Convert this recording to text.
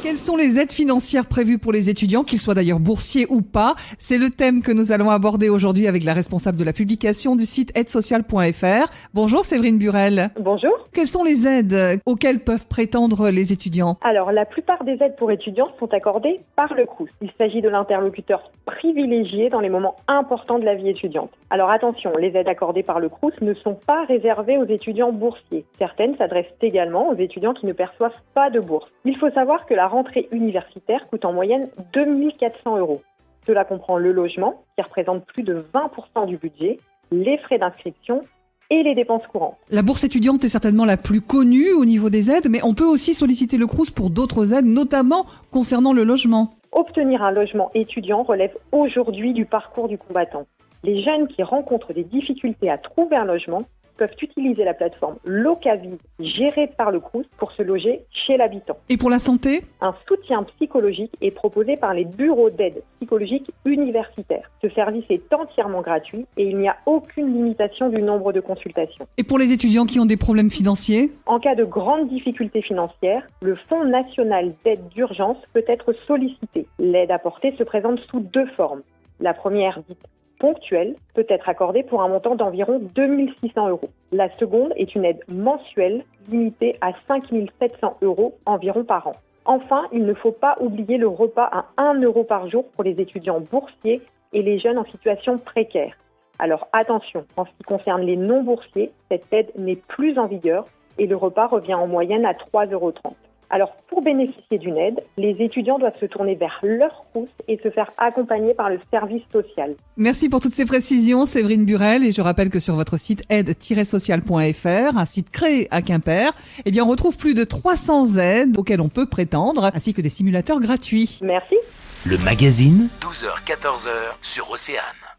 Quelles sont les aides financières prévues pour les étudiants, qu'ils soient d'ailleurs boursiers ou pas? C'est le thème que nous allons aborder aujourd'hui avec la responsable de la publication du site aidesocial.fr. Bonjour Séverine Burel. Bonjour. Quelles sont les aides auxquelles peuvent prétendre les étudiants? Alors, la plupart des aides pour étudiants sont accordées par le Crous. Il s'agit de l'interlocuteur privilégié dans les moments importants de la vie étudiante. Alors attention, les aides accordées par le Crous ne sont pas réservées aux étudiants boursiers. Certaines s'adressent également aux étudiants qui ne perçoivent pas de bourse. Il faut savoir que la rentrée universitaire coûte en moyenne 2 400 €. Cela comprend le logement, qui représente plus de 20% du budget, les frais d'inscription et les dépenses courantes. La bourse étudiante est certainement la plus connue au niveau des aides, mais on peut aussi solliciter le Crous pour d'autres aides, notamment concernant le logement. Obtenir un logement étudiant relève aujourd'hui du parcours du combattant. Les jeunes qui rencontrent des difficultés à trouver un logement peuvent utiliser la plateforme Locavise gérée par le Crous pour se loger chez l'habitant. Et pour la santé? Un soutien psychologique est proposé par les bureaux d'aide psychologique universitaires. Ce service est entièrement gratuit et il n'y a aucune limitation du nombre de consultations. Et pour les étudiants qui ont des problèmes financiers? En cas de grandes difficultés financières, le Fonds national d'aide d'urgence peut être sollicité. L'aide apportée se présente sous deux formes. La première, dite ponctuelle, peut être accordée pour un montant d'environ 2 600 €. La seconde est une aide mensuelle limitée à 5 700 € environ par an. Enfin, il ne faut pas oublier le repas à 1 € par jour pour les étudiants boursiers et les jeunes en situation précaire. Alors attention, en ce qui concerne les non-boursiers, cette aide n'est plus en vigueur et le repas revient en moyenne à 3,30 €. Alors, pour bénéficier d'une aide, les étudiants doivent se tourner vers leur Crous et se faire accompagner par le service social. Merci pour toutes ces précisions, Séverine Burel. Et je rappelle que sur votre site aide-social.fr, un site créé à Quimper, on retrouve plus de 300 aides auxquelles on peut prétendre, ainsi que des simulateurs gratuits. Merci. Le magazine, 12h-14h sur Océane.